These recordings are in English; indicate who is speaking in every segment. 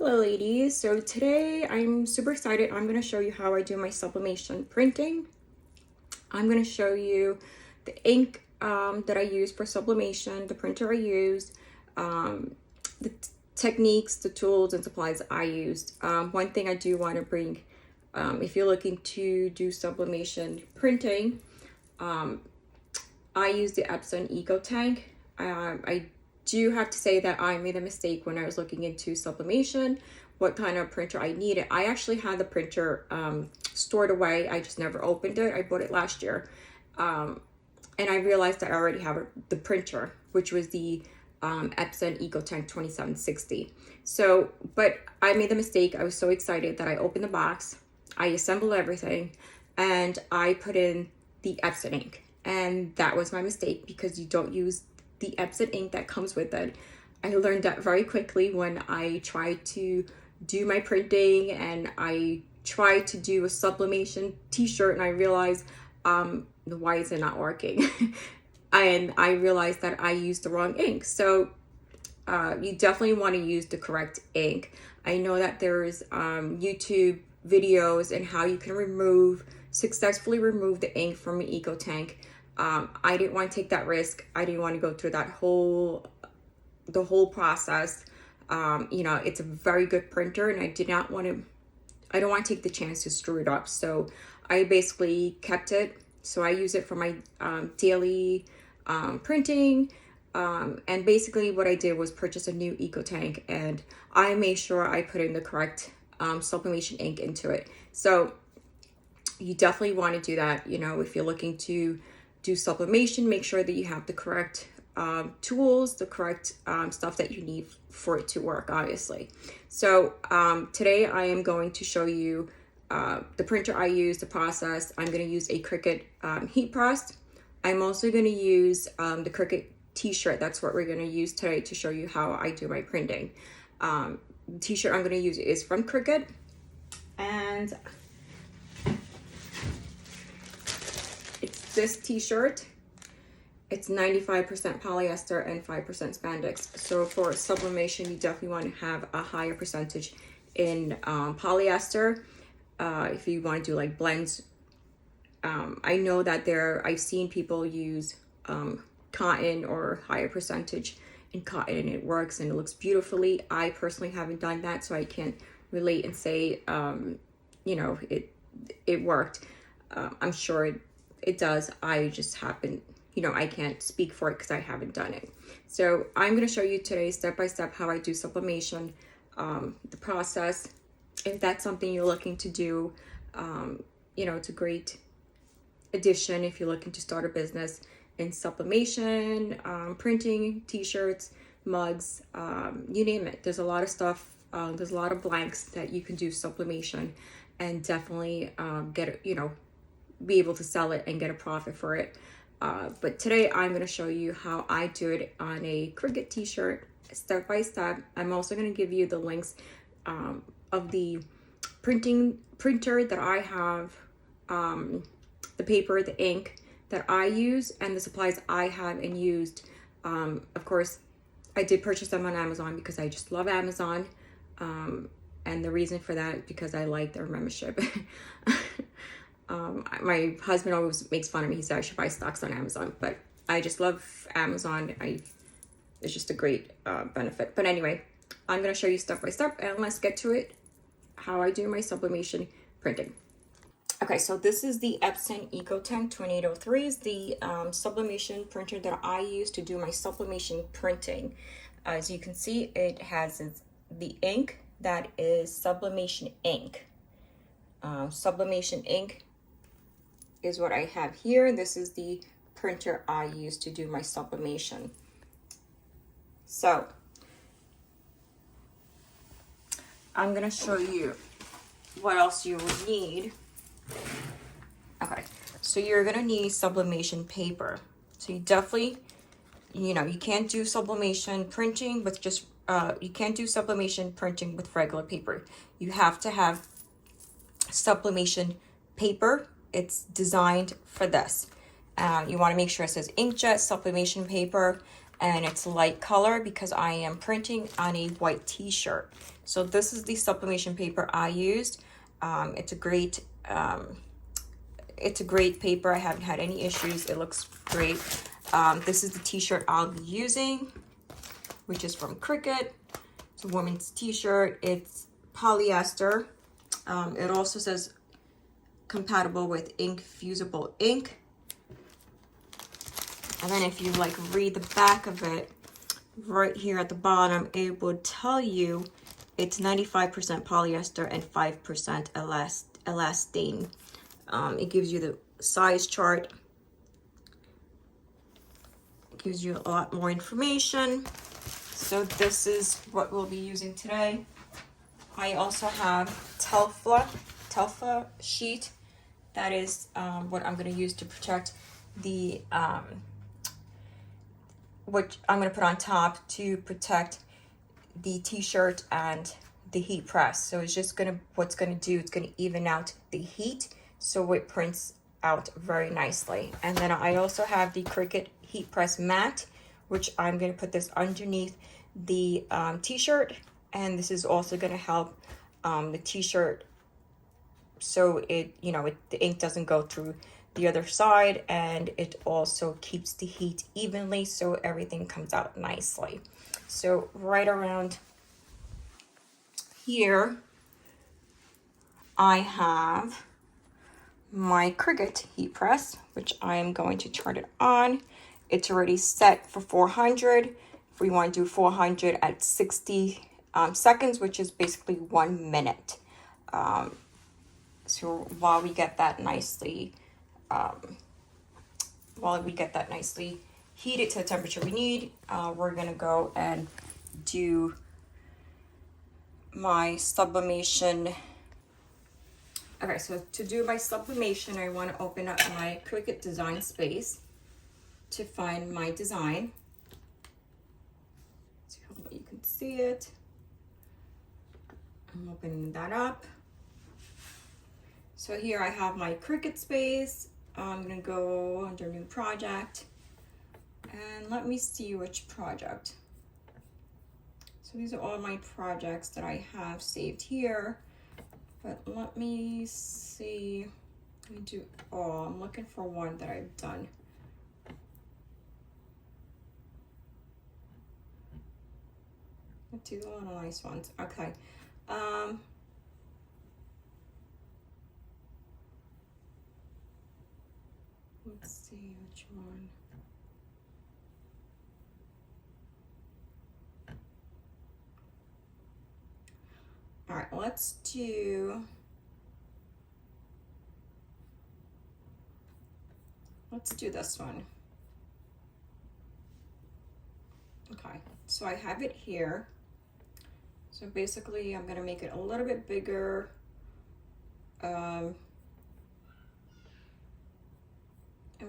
Speaker 1: Hello ladies, so today I'm super excited. I'm going to show you how I do my sublimation printing. I'm going to show you the ink that I use for sublimation, the printer I use, the techniques, the tools and supplies I used. One thing I do want to bring, if you're looking to do sublimation printing, I use the epsonecotank. I do have to say that I made a mistake when I was looking into sublimation, what kind of printer I needed. I actually had the printer stored away. I just never opened it. I bought it last year. And I realized that I already have the printer, which was the epsonecotank 2760. So, but I made the mistake. I was so excited that I opened the box, I assembled everything, and I put in the Epson ink. And that was my mistake because you don't use the Epson ink that comes with it. I learned that very quickly when I tried to do my printing and I tried to do a sublimation t-shirt, and I realized why is it not working? And I realized that I used the wrong ink. So you definitely want to use the correct ink. I know that there's YouTube videos and how you can successfully remove the ink from an eco tank. I didn't want to take that risk. I didn't want to go through the whole process. You know, it's a very good printer, and I don't want to take the chance to screw it up. So I basically kept it. So I use it for my daily printing. And basically what I did was purchase a new eco tank, and I made sure I put in the correct sublimation ink into it. So you definitely want to do that. You know, if you're looking to do sublimation, make sure that you have the correct tools, the correct stuff that you need for it to work, obviously. So today I am going to show you the printer I use, the process. I'm going to use a Cricut heat press. I'm also going to use the Cricut t-shirt. That's what we're going to use today to show you how I do my printing. The t-shirt I'm going to use is from Cricut, and it's this t-shirt. It's 95% polyester and 5% spandex. So for sublimation, you definitely want to have a higher percentage in polyester. If you want to do like blends, I know that I've seen people use cotton or higher percentage in cotton, and it works and it looks beautifully. I personally haven't done that, so I can't relate and say, you know, it worked. I'm sure it does. I just haven't, you know, I can't speak for it because I haven't done it. So I'm going to show you today step by step how I do sublimation, the process. If that's something you're looking to do, you know, it's a great addition if you're looking to start a business in sublimation, printing, t-shirts, mugs, you name it. There's a lot of stuff. There's a lot of blanks that you can do sublimation and definitely get it, you know, be able to sell it and get a profit for it. But today I'm going to show you how I do it on a Cricut t-shirt step by step. I'm also going to give you the links of the printer that I have, the paper, the ink that I use, and the supplies I have and used. Of course, I did purchase them on Amazon because I just love Amazon. And the reason for that, because I like their membership. My husband always makes fun of me. He said I should buy stocks on Amazon, but I just love Amazon. It's just a great benefit. But anyway, I'm going to show you step by step, and let's get to it, how I do my sublimation printing. Okay, so this is the epsonecotank 2803, is the sublimation printer that I use to do my sublimation printing. As you can see, it has the ink that is sublimation ink. Sublimation ink is what I have here. This is the printer I use to do my sublimation. So I'm gonna show you what else you would need. Okay, so you're gonna need sublimation paper. So you definitely, you know, you can't do sublimation printing with just you can't do sublimation printing with regular paper. You have to have sublimation paper. It's designed for this. You want to make sure it says inkjet sublimation paper, and it's light color because I am printing on a white t-shirt. So this is the sublimation paper I used. It's a great paper. I haven't had any issues. It looks great. This is the t-shirt I'll be using, which is from Cricut. It's a woman's t-shirt. It's polyester. It also says compatible with ink fusible ink. And then if you like read the back of it, right here at the bottom, it would tell you it's 95% polyester and 5% elastane. It gives you the size chart. It gives you a lot more information. So this is what we'll be using today. I also have Telfa sheet. That is what I'm going to use to protect the which I'm going to put on top to protect the t-shirt and the heat press. So it's just what's going to do, it's going to even out the heat so it prints out very nicely. And then I also have the Cricut heat press mat, which I'm going to put this underneath the t-shirt, and this is also going to help the t-shirt so it, the ink doesn't go through the other side, and it also keeps the heat evenly so everything comes out nicely. So right around here I have my Cricut heat press, which I am going to turn it on. It's already set for 400. If we want to do 400 at 60 seconds, which is basically 1 minute. So while we get that nicely heated to the temperature we need, we're gonna go and do my sublimation. Okay, so to do my sublimation, I want to open up my Cricut design space to find my design. So hopefully you can see it. I'm opening that up. So here I have my Cricut space. I'm gonna go under new project, and let me see which project. So these are all my projects that I have saved here, but let me see. Let me do all. I'm looking for one that I've done. Let's do all the nice ones. Okay. Let's see which one. All right, let's do this one. Okay, so I have it here. So basically I'm gonna make it a little bit bigger. And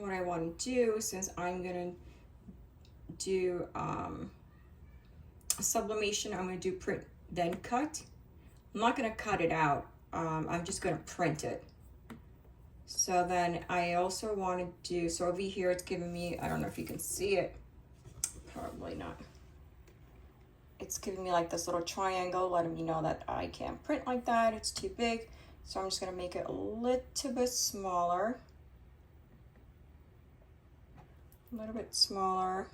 Speaker 1: what I want to do, since I'm gonna do a sublimation, I'm gonna do print then cut. I'm not gonna cut it out. I'm just gonna print it. So then I also want to do, so over here it's giving me, I don't know if you can see it, probably not. It's giving me like this little triangle, letting me know that I can't print like that, it's too big. So I'm just gonna make it a little bit smaller. A little bit smaller.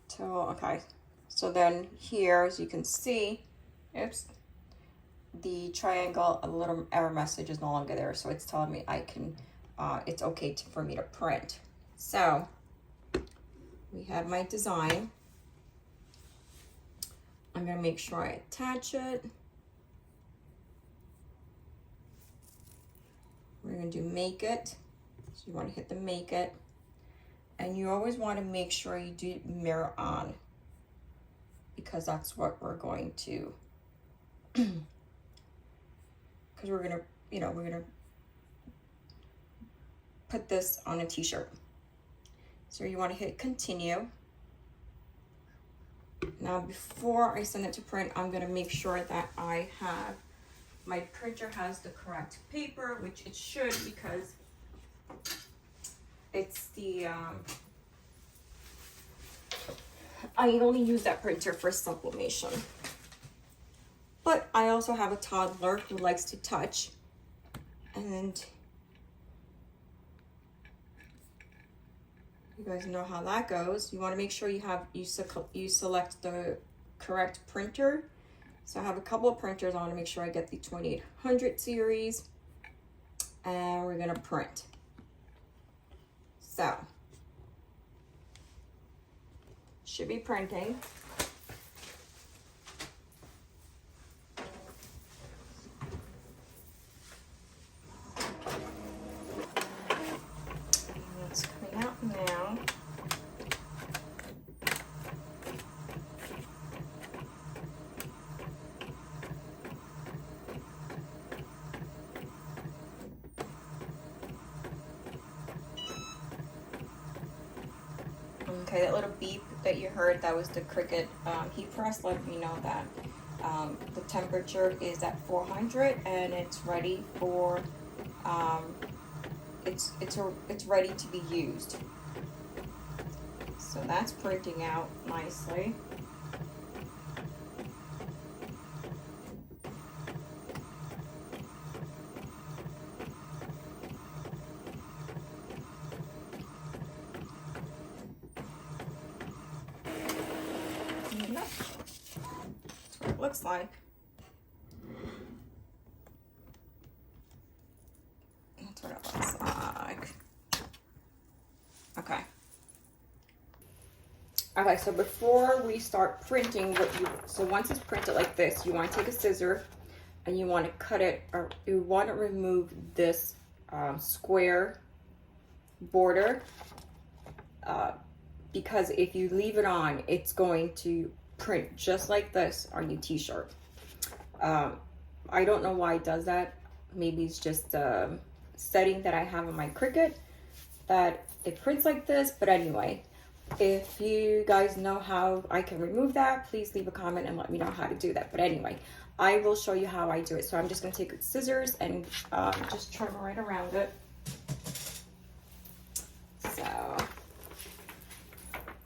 Speaker 1: So, okay. So then here, as you can see, oops, the triangle, a little error message is no longer there. So it's telling me I can, it's okay for me to print. So we have my design. I'm gonna make sure I attach it. We're gonna do make it. So you wanna hit the make it. And you always wanna make sure you do mirror on, because that's what we're going to, because we're gonna, we're gonna put this on a t-shirt. So you wanna hit continue. Now before I send it to print, I'm gonna make sure that I have, my printer has the correct paper, which it should, because It's the, I only use that printer for sublimation. But I also have a toddler who likes to touch, and you guys know how that goes. You want to make sure you select the correct printer. So I have a couple of printers. I want to make sure I get the 2800 series, and we're gonna print. So should be printing. It's coming out now. Okay, that little beep that you heard, that was the Cricut heat press letting me know that the temperature is at 400 and it's ready for it's ready to be used. So that's printing out nicely. That's what it looks like. That's what it looks like. Okay. Okay, so before we start printing, so once it's printed like this, you want to take a scissor and you want to cut it, or you want to remove this square border, because if you leave it on, it's going to print just like this on your t-shirt. I don't know why it does that. Maybe it's just a setting that I have on my Cricut that it prints like this. But anyway, if you guys know how I can remove that, please leave a comment and let me know how to do that. But anyway, I will show you how I do it. So I'm just going to take scissors and just trim right around it. So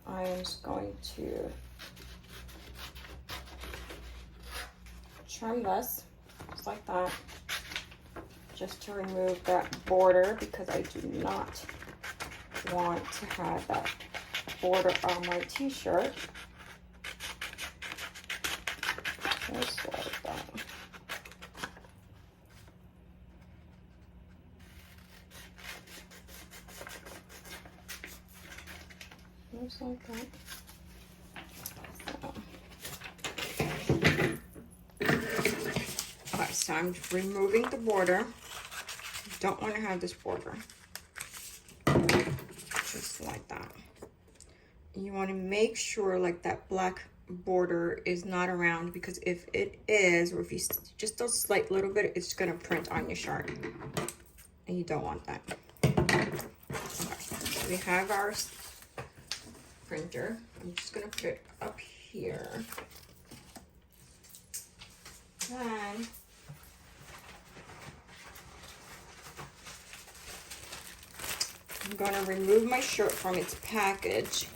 Speaker 1: I am just going to trim this just like that, just to remove that border, because I do not want to have that border on my t-shirt. Just like that. Just like that. Okay, so I'm removing the border. Don't want to have this border. Just like that. You want to make sure like that black border is not around, because if it is, or if you just a slight little bit, it's going to print on your shirt, and you don't want that. Okay, so we have our printer. I'm just going to put it up here. Then I'm going to remove my shirt from its package.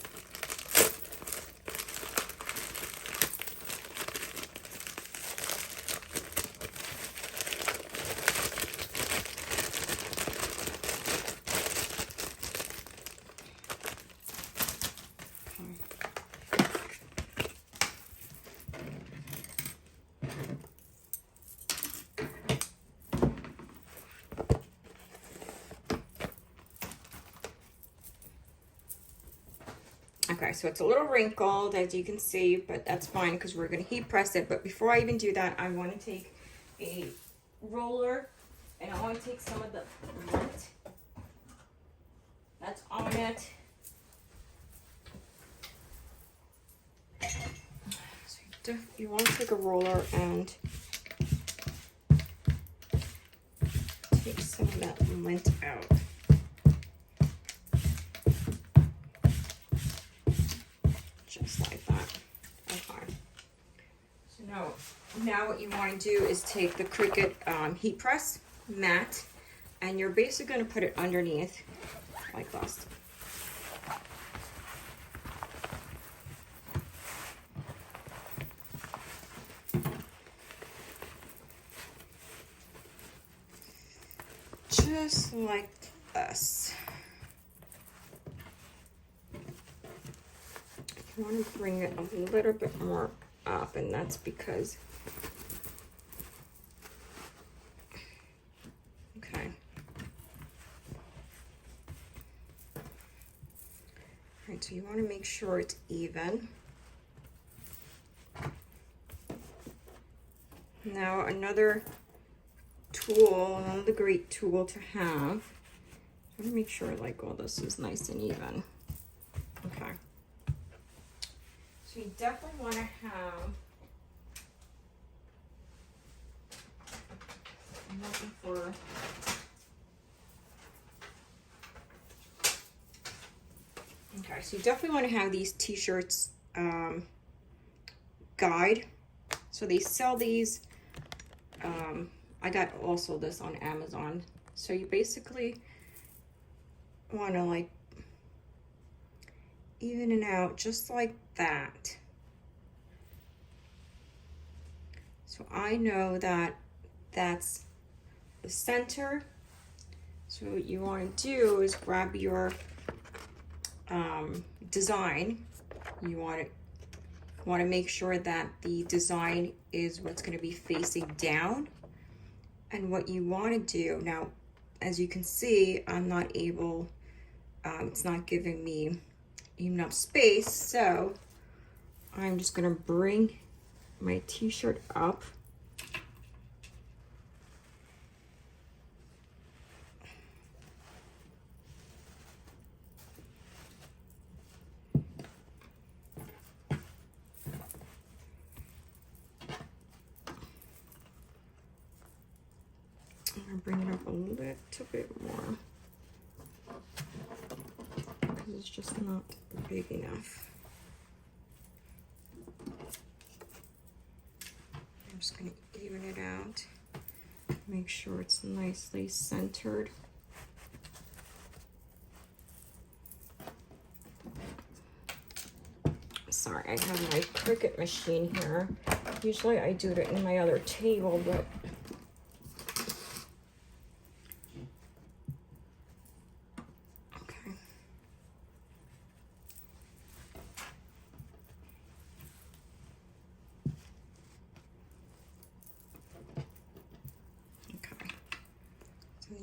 Speaker 1: Okay, so it's a little wrinkled, as you can see, but that's fine because we're going to heat press it. But before I even do that, I want to take a roller, and I want to take some of the lint that's on it. So you want to take a roller and take some of that lint out. Just like that. Okay. So now what you want to do is take the Cricut heat press mat, and you're basically going to put it underneath like this. Just like this. I want to bring it a little bit more up, and that's because, okay. All right, so you want to make sure it's even. Now another tool, another great tool to have. I want to make sure like all this is nice and even. Okay. So you definitely want to have, I'm looking for, okay, so you definitely want to have these t-shirts guide. So they sell these, I got also this on Amazon. So you basically want to like even it out just like that. So I know that that's the center. So what you want to do is grab your design. You want to make sure that the design is what's going to be facing down. And what you want to do now, as you can see, I'm not able, it's not giving me enough space, so I'm just going to bring my t-shirt up. I'm going to bring it up a little bit more because it's just not big enough. I'm just going to even it out, make sure it's nicely centered. Sorry, I have my Cricut machine here. Usually I do it in my other table, but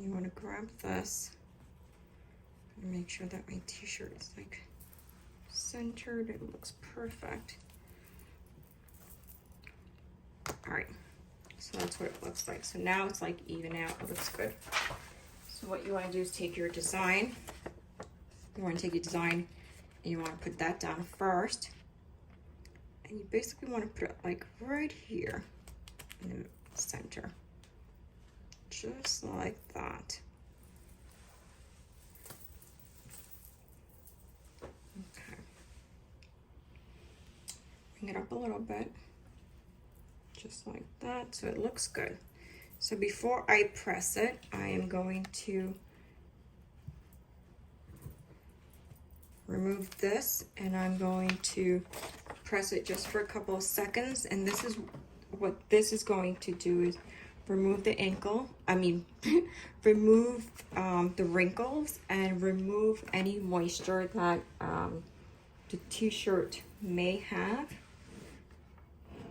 Speaker 1: you want to grab this and make sure that my t-shirt is like centered. It looks perfect. All right, so that's what it looks like. So now it's like even out. It looks good. So what you want to do is take your design. You want to take your design and you want to put that down first. And you basically want to put it like right here in the center. Just like that. Okay. Bring it up a little bit. Just like that, so it looks good. So before I press it, I am going to remove this and I'm going to press it just for a couple of seconds. And this is what this is going to do is remove the remove the wrinkles and remove any moisture that the t-shirt may have.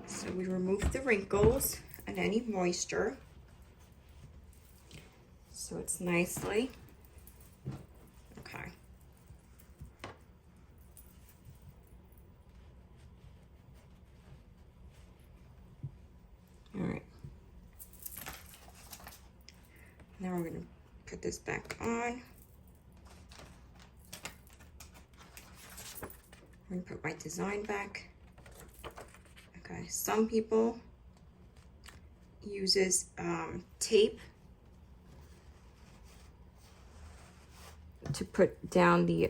Speaker 1: So we remove the wrinkles and any moisture. So it's nicely, okay. All right. Now we're going to put this back on. I'm going to put my design back. Okay, some people uses tape to put down the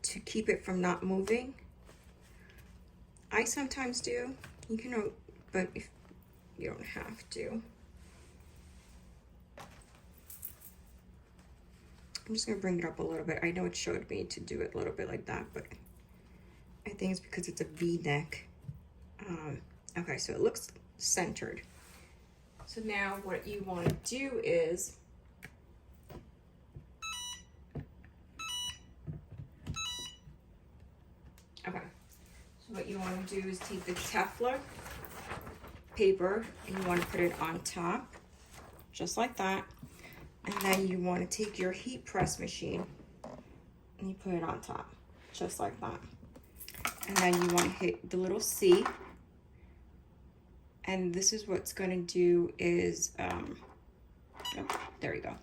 Speaker 1: to keep it from not moving. I sometimes do. You can, but if you don't have to. I'm just gonna bring it up a little bit. I know it showed me to do it a little bit like that, but I think it's because it's a V-neck. Okay, so it looks centered. So now what you want to do is so what you want to do is take the Teflon paper and you want to put it on top, just like that. And then you want to take your heat press machine and you put it on top, just like that. And then you want to hit the little C. And this is what's going to do is, oh, there you go.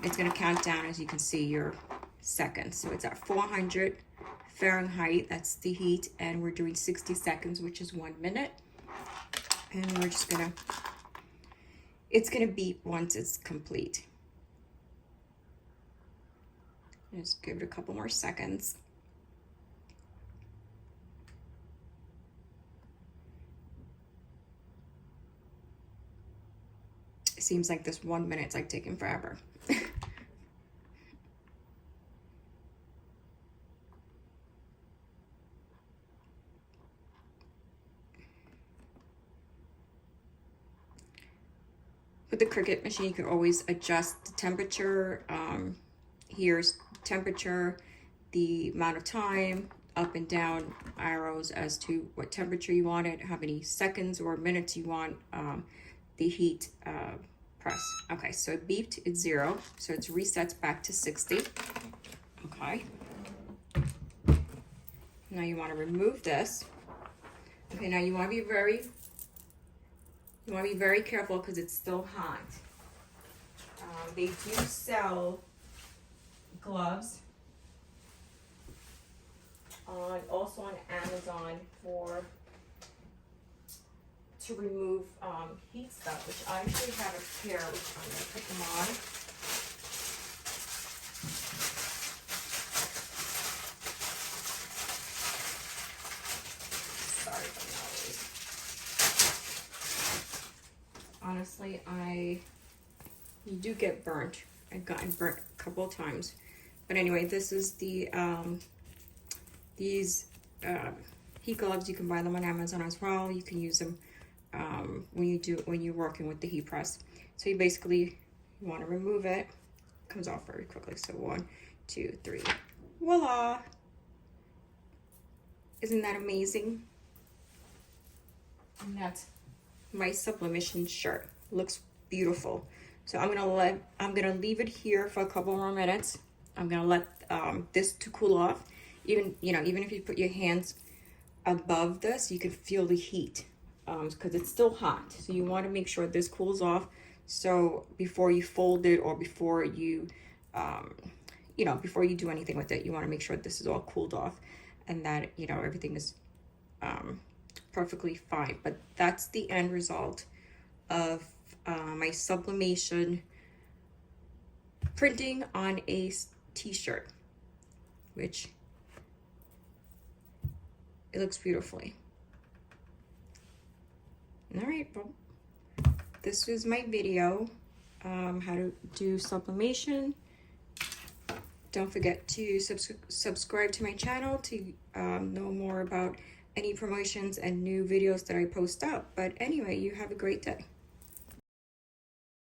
Speaker 1: It's going to count down, as you can see, your seconds. So it's at 400 Fahrenheit, that's the heat, and we're doing 60 seconds, which is 1 minute. And we're just gonna, it's gonna beep once it's complete. Just give it a couple more seconds. It seems like this 1 minute's like taking forever. With the Cricut machine, you can always adjust the temperature. Here's temperature, the amount of time, up and down arrows as to what temperature you want it, how many seconds or minutes you want the heat press. Okay, so it beeped, it's 0, so it's resets back to 60. Okay. Now you want to remove this. Okay, now you want to be very careful because it's still hot. They do sell gloves also on Amazon to remove heat stuff, which I actually have a pair, which I'm going to put them on. Sorry for the noise. Honestly, you do get burnt. I've gotten burnt a couple of times. But anyway, this is the these heat gloves. You can buy them on Amazon as well. You can use them when you're working with the heat press. So you basically want to remove it. It comes off very quickly. So 1, 2, 3, voila! Isn't that amazing? And that's my sublimation shirt. Looks beautiful. So I'm gonna leave it here for a couple more minutes. I'm gonna let this to cool off. Even if you put your hands above this, you can feel the heat because it's still hot. So you want to make sure this cools off. So before you fold it or before you before you do anything with it, you want to make sure this is all cooled off and that everything is perfectly fine. But that's the end result of my sublimation printing on a t-shirt, which it looks beautifully. All right, well, this is my video, how to do sublimation. Don't forget to subscribe to my channel to know more about any promotions and new videos that I post up. But anyway, you have a great day.